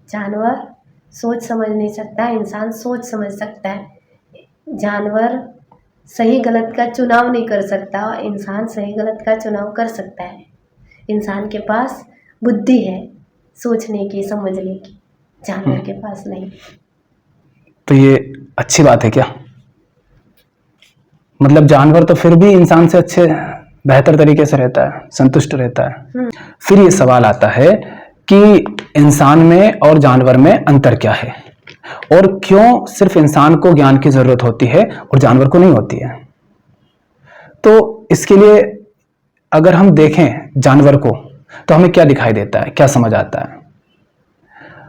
जानवर सोच समझ नहीं सकता, इंसान सोच समझ सकता है। जानवर सही गलत का चुनाव नहीं कर सकता, इंसान सही गलत का चुनाव कर सकता है। इंसान के पास बुद्धि है सोचने की, समझने की, जानवर के पास नहीं। तो ये अच्छी बात है क्या? मतलब जानवर तो फिर भी इंसान से अच्छे बेहतर तरीके से रहता है, संतुष्ट रहता है। फिर ये सवाल आता है कि इंसान में और जानवर में अंतर क्या है, और क्यों सिर्फ इंसान को ज्ञान की जरूरत होती है और जानवर को नहीं होती है। तो इसके लिए अगर हम देखें जानवर को तो हमें क्या दिखाई देता है, क्या समझ आता है?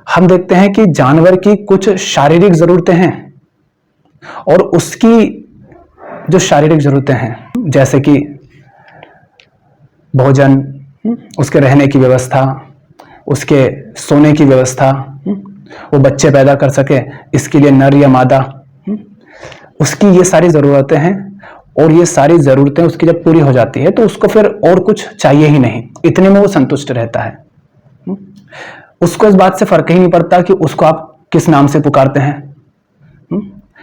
हम देखते हैं कि जानवर की कुछ शारीरिक जरूरतें हैं, और उसकी जो शारीरिक जरूरतें हैं जैसे कि भोजन, उसके रहने की व्यवस्था, उसके सोने की व्यवस्था, वो बच्चे पैदा कर सके इसके लिए नर या मादा, उसकी ये सारी ज़रूरतें हैं। और ये सारी ज़रूरतें उसकी जब पूरी हो जाती है तो उसको फिर और कुछ चाहिए ही नहीं, इतने में वो संतुष्ट रहता है। उसको इस बात से फर्क ही नहीं पड़ता कि उसको आप किस नाम से पुकारते हैं।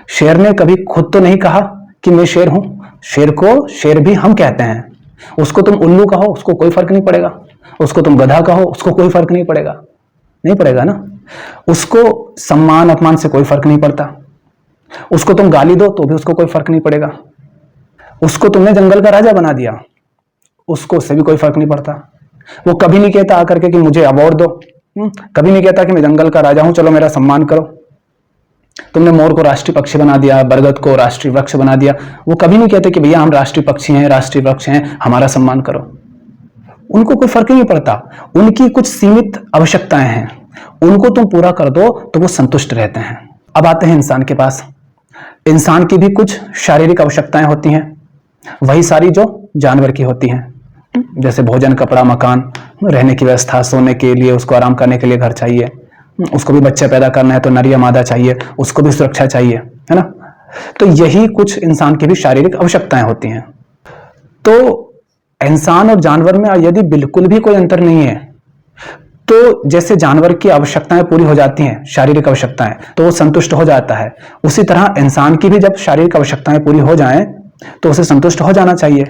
शेर ने कभी खुद तो नहीं कहा कि मैं शेर हूं, शेर को शेर भी हम कहते हैं। उसको तुम उल्लू कहो उसको कोई फर्क नहीं पड़ेगा, उसको तुम गधा कहो उसको कोई फर्क नहीं पड़ेगा, नहीं पड़ेगा ना। उसको सम्मान अपमान से कोई फर्क नहीं पड़ता, उसको तुम गाली दो तो भी उसको कोई फर्क नहीं पड़ेगा। उसको तुमने जंगल का राजा बना दिया, उसको उससे भी कोई फर्क नहीं पड़ता। वो कभी नहीं कहता आकर के कि मुझे अवार्ड दो, कभी नहीं कहता कि मैं जंगल का राजा हूं चलो मेरा सम्मान करो। तुमने मोर को राष्ट्रीय पक्षी बना दिया, बरगद को राष्ट्रीय वृक्ष बना दिया, वो कभी नहीं कहते कि भैया हम राष्ट्रीय पक्षी हैं, राष्ट्रीय वृक्ष हैं, हमारा सम्मान करो। उनको कोई फर्क ही नहीं पड़ता। उनकी कुछ सीमित आवश्यकताएं हैं, उनको तुम पूरा कर दो तो वो संतुष्ट रहते हैं। अब आते हैं इंसान के पास। इंसान की भी कुछ शारीरिक आवश्यकताएं होती हैं, वही सारी जो जानवर की होती हैं, जैसे भोजन, कपड़ा, मकान, रहने की व्यवस्था, सोने के लिए, उसको आराम करने के लिए घर चाहिए, उसको भी बच्चे पैदा करना है तो नर या मादा चाहिए, उसको भी सुरक्षा चाहिए, है ना। तो यही कुछ इंसान की भी शारीरिक आवश्यकताएं होती हैं। तो इंसान और जानवर में यदि बिल्कुल भी कोई अंतर नहीं है, तो जैसे जानवर की आवश्यकताएं पूरी हो जाती हैं, शारीरिक आवश्यकताएं, तो वो संतुष्ट हो जाता है, उसी तरह इंसान की भी जब शारीरिक आवश्यकताएं पूरी हो जाएं तो उसे संतुष्ट हो जाना चाहिए।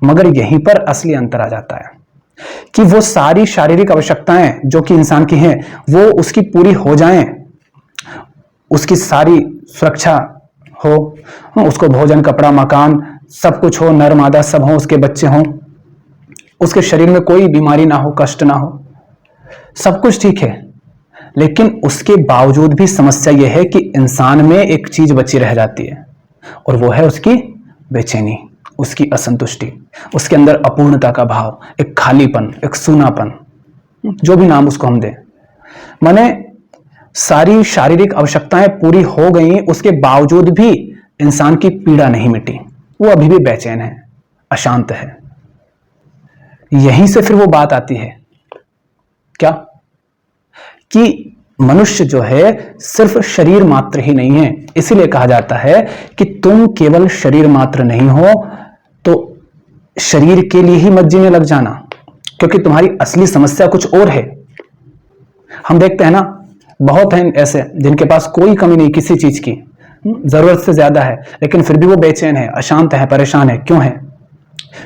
मगर यहीं पर असली अंतर आ जाता है कि वो सारी शारीरिक आवश्यकताएं जो कि इंसान की हैं वो उसकी पूरी हो जाएं, उसकी सारी सुरक्षा हो, उसको भोजन, कपड़ा, मकान सब कुछ हो, नर मादा सब हो, उसके बच्चे हों, उसके शरीर में कोई बीमारी ना हो, कष्ट ना हो, सब कुछ ठीक है। लेकिन उसके बावजूद भी समस्या यह है कि इंसान में एक चीज बची रह जाती है, और वो है उसकी बेचैनी, उसकी असंतुष्टि, उसके अंदर अपूर्णता का भाव, एक खालीपन, एक सूनापन, जो भी नाम उसको हम दें। माने सारी शारीरिक आवश्यकताएं पूरी हो गई, उसके बावजूद भी इंसान की पीड़ा नहीं मिटी, वो अभी भी बेचैन है, अशांत है। यहीं से फिर वो बात आती है क्या कि मनुष्य जो है सिर्फ शरीर मात्र ही नहीं है। इसीलिए कहा जाता है कि तुम केवल शरीर मात्र नहीं हो, तो शरीर के लिए ही मत जीने लग जाना, क्योंकि तुम्हारी असली समस्या कुछ और है। हम देखते हैं ना, बहुत हैं ऐसे जिनके पास कोई कमी नहीं किसी चीज की, जरूरत से ज्यादा है, लेकिन फिर भी वो बेचैन है, अशांत है, परेशान है। क्यों है?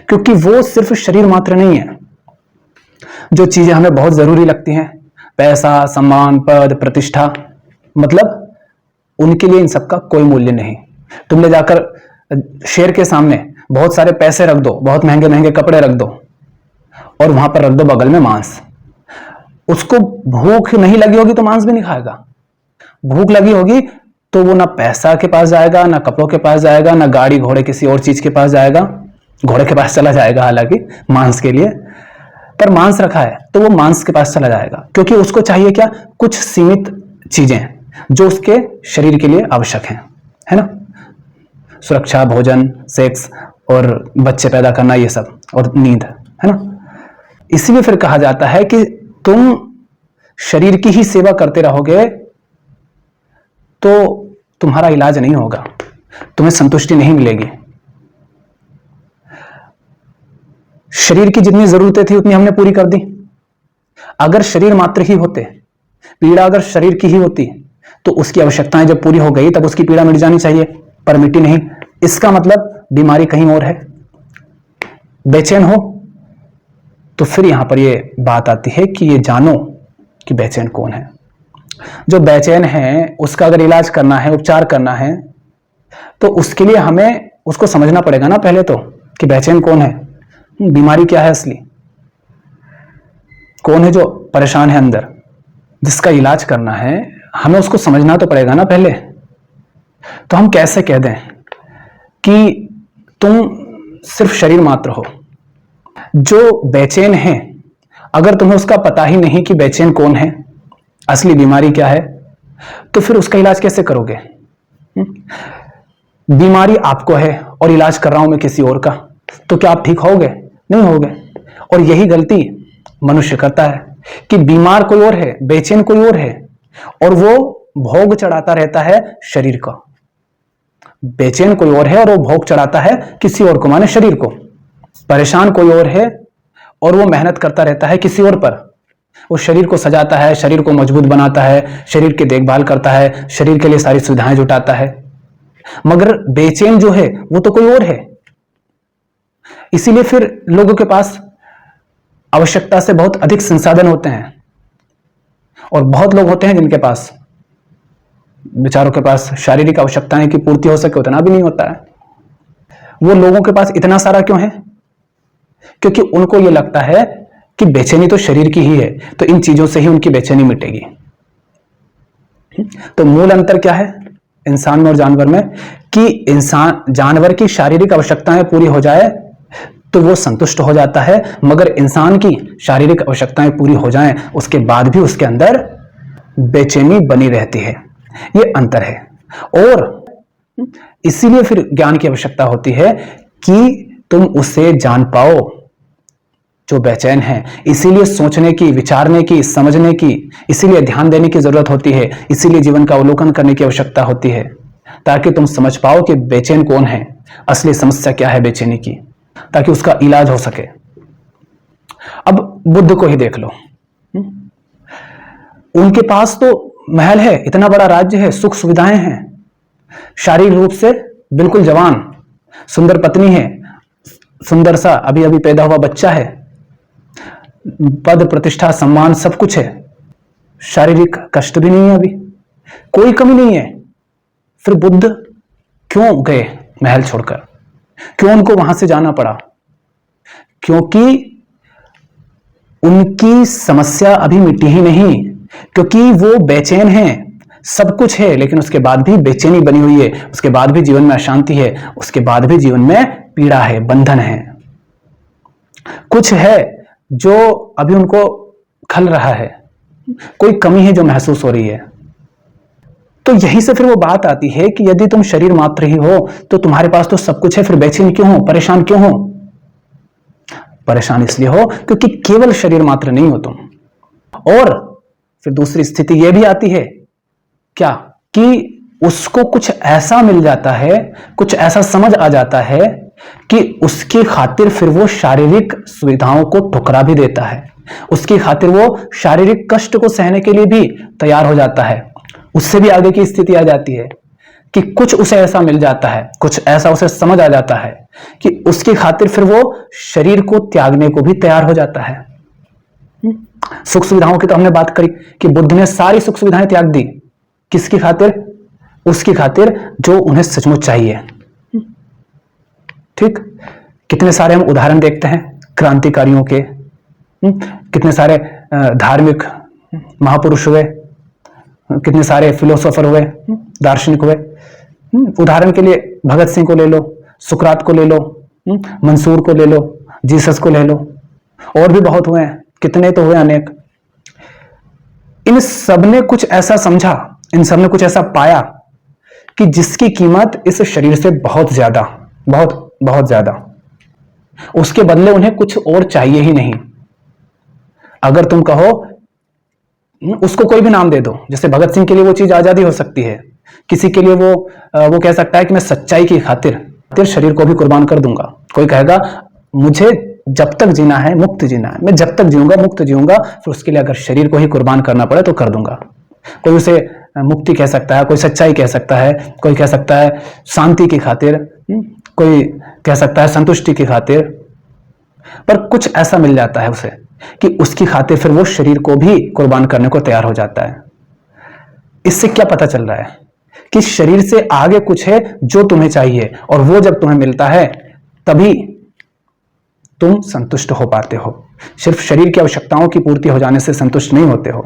क्योंकि वो सिर्फ शरीर मात्र नहीं है। जो चीजें हमें बहुत जरूरी लगती हैं, पैसा, सम्मान, पद, प्रतिष्ठा, मतलब उनके लिए इन सबका कोई मूल्य नहीं। तुम ले जाकर शेर के सामने बहुत सारे पैसे रख दो, बहुत महंगे महंगे कपड़े रख दो, और वहां पर रख दो बगल में मांस, उसको भूख नहीं लगी होगी तो मांस भी नहीं खाएगा। भूख लगी होगी तो वो ना पैसा के पास जाएगा, ना कपड़ों के पास जाएगा, ना गाड़ी घोड़े किसी और चीज के पास जाएगा। घोड़े के पास चला जाएगा हालांकि मांस के लिए, पर मांस रखा है तो वो मांस के पास चला जाएगा, क्योंकि उसको चाहिए क्या? कुछ सीमित चीजें जो उसके शरीर के लिए आवश्यक हैं, है ना। सुरक्षा, भोजन, सेक्स और बच्चे पैदा करना, ये सब, और नींद, है ना। इसीलिए फिर कहा जाता है कि तुम शरीर की ही सेवा करते रहोगे तो तुम्हारा इलाज नहीं होगा, तुम्हें संतुष्टि नहीं मिलेगी। शरीर की जितनी जरूरतें थी उतनी हमने पूरी कर दी। अगर शरीर मात्र ही होते पीड़ा अगर शरीर की ही होती तो उसकी आवश्यकताएं जब पूरी हो गई तब उसकी पीड़ा मिट जानी चाहिए, पर मिटी नहीं। इसका मतलब बीमारी कहीं और है। बेचैन हो तो फिर यहां पर ये बात आती है कि ये जानो कि बेचैन कौन है। जो बेचैन है उसका अगर इलाज करना है, उपचार करना है, तो उसके लिए हमें उसको समझना पड़ेगा ना पहले तो, कि बेचैन कौन है, बीमारी क्या है असली, कौन है जो परेशान है अंदर, जिसका इलाज करना है, हमें उसको समझना तो पड़ेगा ना पहले। तो हम कैसे कह दें कि तुम सिर्फ शरीर मात्र हो। जो बेचैन है, अगर तुम्हें उसका पता ही नहीं कि बेचैन कौन है, असली बीमारी क्या है, तो फिर उसका इलाज कैसे करोगे? बीमारी आपको है और इलाज कर रहा हूं मैं किसी और का, तो क्या आप ठीक होगे? नहीं होगे। और यही गलती मनुष्य करता है कि बीमार कोई और है, बेचैन कोई और है, और वो भोग चढ़ाता रहता है शरीर का। बेचैन कोई और है और वो भोग चढ़ाता है किसी और को, माने शरीर को। परेशान कोई और है और वो मेहनत करता रहता है किसी और पर। वो शरीर को सजाता है, शरीर को मजबूत बनाता है, शरीर की देखभाल करता है, शरीर के लिए सारी सुविधाएं जुटाता है। मगर बेचैन जो है वो तो कोई और है। इसीलिए फिर लोगों के पास आवश्यकता से बहुत अधिक संसाधन होते हैं, और बहुत लोग होते हैं जिनके पास, बेचारों के पास शारीरिक आवश्यकताएं की पूर्ति हो सके उतना भी नहीं होता है। वो लोगों के पास इतना सारा क्यों है? क्योंकि उनको ये लगता है कि बेचैनी तो शरीर की ही है, तो इन चीजों से ही उनकी बेचैनी मिटेगी। तो मूल अंतर क्या है इंसान में और जानवर में? कि इंसान, जानवर की शारीरिक आवश्यकताएं पूरी हो जाए तो वो संतुष्ट हो जाता है, मगर इंसान की शारीरिक आवश्यकताएं पूरी हो जाएं उसके बाद भी उसके अंदर बेचैनी बनी रहती है। ये अंतर है। और इसीलिए फिर ज्ञान की आवश्यकता होती है कि तुम उसे जान पाओ जो बेचैन है। इसीलिए सोचने की, विचारने की, समझने की, इसीलिए ध्यान देने की जरूरत होती है, इसीलिए जीवन का अवलोकन करने की आवश्यकता होती है, ताकि तुम समझ पाओ कि बेचैन कौन है, असली समस्या क्या है बेचैनी की, ताकि उसका इलाज हो सके। अब बुद्ध को ही देख लो, उनके पास तो महल है, इतना बड़ा राज्य है, सुख सुविधाएं हैं, शारीरिक रूप से बिल्कुल जवान, सुंदर पत्नी है, सुंदर सा अभी अभी पैदा हुआ बच्चा है, पद प्रतिष्ठा सम्मान सब कुछ है, शारीरिक कष्ट भी नहीं है, अभी कोई कमी नहीं है। फिर बुद्ध क्यों गए महल छोड़कर? क्यों उनको वहां से जाना पड़ा? क्योंकि उनकी समस्या अभी मिटी ही नहीं, क्योंकि वो बेचैन हैं। सब कुछ है लेकिन उसके बाद भी बेचैनी बनी हुई है, उसके बाद भी जीवन में अशांति है, उसके बाद भी जीवन में पीड़ा है, बंधन है, कुछ है जो अभी उनको खल रहा है, कोई कमी है जो महसूस हो रही है। तो यहीं से फिर वो बात आती है कि यदि तुम शरीर मात्र ही हो तो तुम्हारे पास तो सब कुछ है, फिर बेचैन क्यों हो, परेशान क्यों हो? परेशान इसलिए हो क्योंकि केवल शरीर मात्र नहीं हो तुम। और फिर दूसरी स्थिति यह भी आती है क्या, कि उसको कुछ ऐसा मिल जाता है, कुछ ऐसा समझ आ जाता है कि उसकी खातिर फिर वो शारीरिक सुविधाओं को ठुकरा भी देता है, उसकी खातिर वो शारीरिक कष्ट को सहने के लिए भी तैयार हो जाता है। उससे भी आगे की स्थिति आ जाती है कि कुछ उसे ऐसा मिल जाता है, कुछ ऐसा उसे समझ आ जाता है कि उसकी खातिर फिर वो शरीर को त्यागने को भी तैयार हो जाता है। सुख सुविधाओं की तो हमने बात करी कि बुद्ध ने सारी सुख सुविधाएं त्याग दी, किसकी खातिर? उसकी खातिर जो उन्हें सचमुच चाहिए। ठीक, कितने सारे हम उदाहरण देखते हैं क्रांतिकारियों के, कितने सारे धार्मिक महापुरुष हुए, कितने सारे फिलोसोफर हुए, दार्शनिक हुए। उदाहरण के लिए भगत सिंह को ले लो, सुकरात को ले लो, मंसूर को ले लो, जीसस को ले लो, और भी बहुत हुए हैं, कितने तो हुए अनेक। इन सब ने कुछ ऐसा समझा, इन सब ने कुछ ऐसा पाया कि जिसकी कीमत इस शरीर से बहुत ज्यादा, बहुत बहुत ज्यादा, उसके बदले उन्हें कुछ और चाहिए ही नहीं। अगर तुम कहो, उसको कोई भी नाम दे दो, जैसे भगत सिंह के लिए वो चीज आजादी हो सकती है, किसी के लिए वो कह सकता है कि मैं सच्चाई की खातिर शरीर को भी कुर्बान कर दूंगा। कोई कहेगा मुझे जब तक जीना है मुक्त जीना है, मैं जब तक जीऊंगा मुक्त जीऊंगा, फिर उसके लिए अगर शरीर को ही कुर्बान करना पड़े तो कर दूंगा। कोई उसे मुक्ति कह सकता है, कोई सच्चाई कह सकता है, कोई कह सकता है शांति की खातिर, कोई कह सकता है संतुष्टि की खातिर, पर कुछ ऐसा मिल जाता है उसे कि उसकी खातिर फिर वो शरीर को भी कुर्बान करने को तैयार हो जाता है। इससे क्या पता चल रहा है कि शरीर से आगे कुछ है जो तुम्हें चाहिए, और वो जब तुम्हें मिलता है तभी तुम संतुष्ट हो पाते हो। सिर्फ शरीर की आवश्यकताओं की पूर्ति हो जाने से संतुष्ट नहीं होते हो,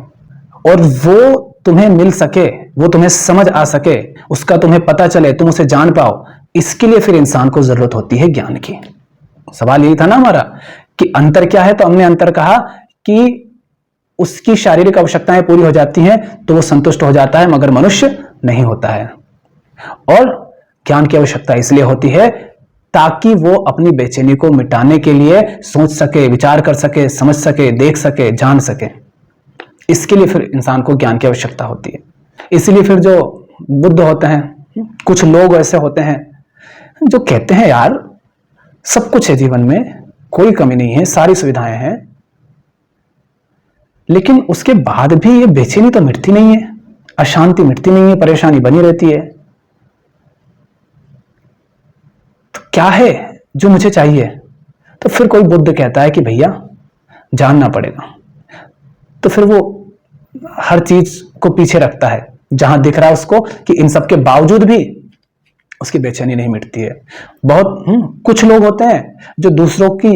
और वो तुम्हें मिल सके, वो तुम्हें समझ आ सके, उसका तुम्हें पता चले, तुम उसे जान पाओ, इसके लिए फिर इंसान को जरूरत होती है ज्ञान की। सवाल यही था ना हमारा कि अंतर क्या है, तो हमने अंतर कहा कि उसकी शारीरिक आवश्यकताएं पूरी हो जाती हैं तो वो संतुष्ट हो जाता है, मगर मनुष्य नहीं होता है। और ज्ञान की आवश्यकता इसलिए होती है ताकि वो अपनी बेचैनी को मिटाने के लिए सोच सके, विचार कर सके, समझ सके, देख सके, जान सके। इसके लिए फिर इंसान को ज्ञान की आवश्यकता होती है। इसलिए फिर जो बुद्ध होते हैं, कुछ लोग ऐसे होते हैं जो कहते हैं यार सब कुछ है जीवन में, कोई कमी नहीं है, सारी सुविधाएं हैं, लेकिन उसके बाद भी ये बेचैनी तो मिटती नहीं है, अशांति मिटती नहीं है, परेशानी बनी रहती है। तो क्या है जो मुझे चाहिए? तो फिर कोई बुद्ध कहता है कि भैया जानना पड़ेगा। तो फिर वो हर चीज को पीछे रखता है, जहां दिख रहा है उसको कि इन सब के बावजूद भी उसकी बेचैनी नहीं मिटती है। बहुत कुछ लोग होते हैं जो दूसरों की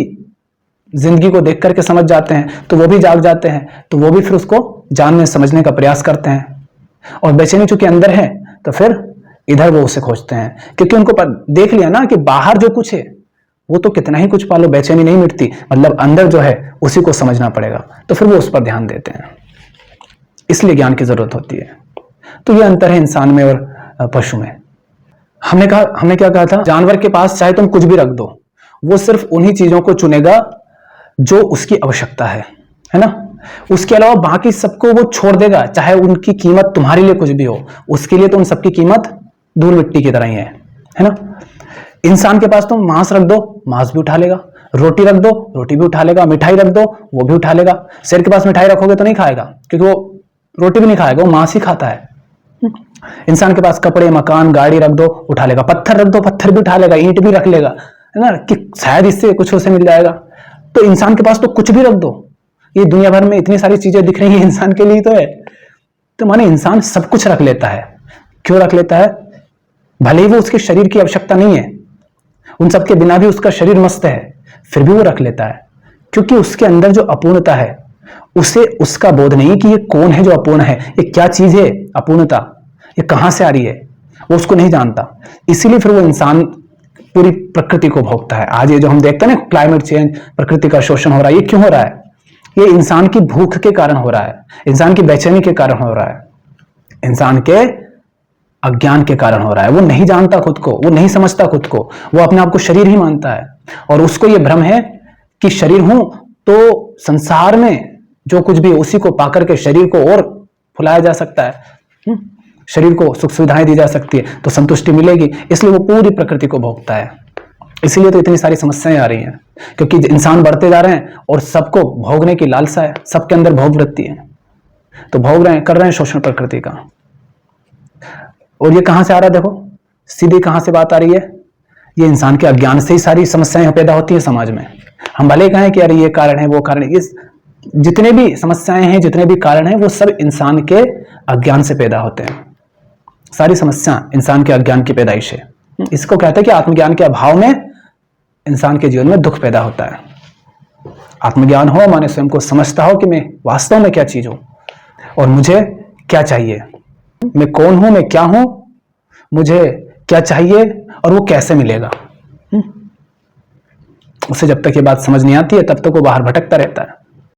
जिंदगी को देख करके समझ जाते हैं, तो वो भी जाग जाते हैं, तो वो भी फिर उसको जानने समझने का प्रयास करते हैं, और बेचैनी चूंकि अंदर है तो फिर इधर वो उसे खोजते हैं, क्योंकि उनको देख लिया ना कि बाहर जो कुछ है वो तो कितना ही कुछ पालो बेचैनी नहीं मिटती, मतलब अंदर जो है उसी को समझना पड़ेगा, तो फिर वो उस पर ध्यान देते हैं। इसलिए ज्ञान की जरूरत होती है। तो ये अंतर है इंसान में और पशु में। हमने क्या कहा था, जानवर के पास चाहे तुम कुछ भी रख दो, वो सिर्फ उन्हीं चीजों को चुनेगा जो उसकी आवश्यकता है ना। उसके अलावा बाकी सबको वो छोड़ देगा, चाहे उनकी कीमत तुम्हारे लिए कुछ भी हो, उसके लिए तो उन सबकी कीमत धूल मिट्टी की तरह ही है ना। इंसान के पास तुम मांस रख दो, मांस भी उठा लेगा, रोटी रख दो, रोटी भी उठा लेगा, मिठाई रख दो, वो भी उठा लेगा। शेर के पास मिठाई रखोगे तो नहीं खाएगा, क्योंकि वो रोटी भी नहीं खाएगा, वो मांस ही खाता है। इंसान के पास कपड़े, मकान, गाड़ी रख दो, उठा लेगा। पत्थर रख दो, पत्थर भी उठा लेगा, ईंट भी रख लेगा, है ना, कि शायद इससे कुछ उसे मिल जाएगा। तो इंसान के पास तो कुछ भी रख दो, ये दुनिया भर में इतनी सारी चीजें दिख रही है इंसान के लिए तो है, तो माने इंसान सब कुछ रख लेता है। क्यों रख लेता है? भले ही वो उसके शरीर की आवश्यकता नहीं है, उन सब के बिना भी उसका शरीर मस्त है, फिर भी वो रख लेता है, क्योंकि उसके अंदर जो अपूर्णता है उसे उसका बोध नहीं कि ये कौन है जो अपूर्ण है, ये क्या चीज है अपूर्णता, ये कहां से आ रही है, वो उसको नहीं जानता। इसीलिए फिर वो इंसान पूरी प्रकृति को भोगता है। आज ये जो हम देखते हैं ना, क्लाइमेट चेंज, प्रकृति का शोषण हो रहा है, ये क्यों हो रहा है? ये इंसान की भूख के कारण हो रहा है, इंसान की बेचैनी के कारण हो रहा है, इंसान के अज्ञान के कारण हो रहा है। वो नहीं जानता खुद को, वो नहीं समझता खुद को, वो अपने आप को शरीर ही मानता है, और उसको ये भ्रम है कि शरीर हूं तो संसार में जो कुछ भी उसी को पाकर के शरीर को और फुलाया जा सकता है, शरीर को सुख सुविधाएं दी जा सकती है तो संतुष्टि मिलेगी। इसलिए वो पूरी प्रकृति को भोगता है। इसलिए तो इतनी सारी समस्याएं आ रही हैं, क्योंकि इंसान बढ़ते जा रहे हैं और सबको भोगने की लालसा है, सबके अंदर भोग वृत्ति है, तो भोग रहे हैं, कर रहे हैं शोषण प्रकृति का। और ये कहां से आ रहा है? देखो सीधी कहां से बात आ रही है, ये इंसान के अज्ञान से ही सारी समस्याएं पैदा होती है समाज में। हम भले कहें कि अरे ये कारण है, वो कारण है, इस जितने भी समस्याएं हैं, जितने भी कारण हैं, वो सब इंसान के अज्ञान से पैदा होते हैं। सारी समस्या इंसान के अज्ञान की पैदाइश है। इसको कहते हैं कि आत्मज्ञान के अभाव में इंसान के जीवन में दुख पैदा होता है। आत्मज्ञान हो माने स्वयं को समझता हो कि मैं वास्तव में क्या चीज हूं और मुझे क्या चाहिए, मैं कौन हूं, मैं क्या हूं, मुझे क्या चाहिए और वो कैसे मिलेगा। उसे जब तक ये बात समझ नहीं आती है तब तक वो बाहर भटकता रहता है।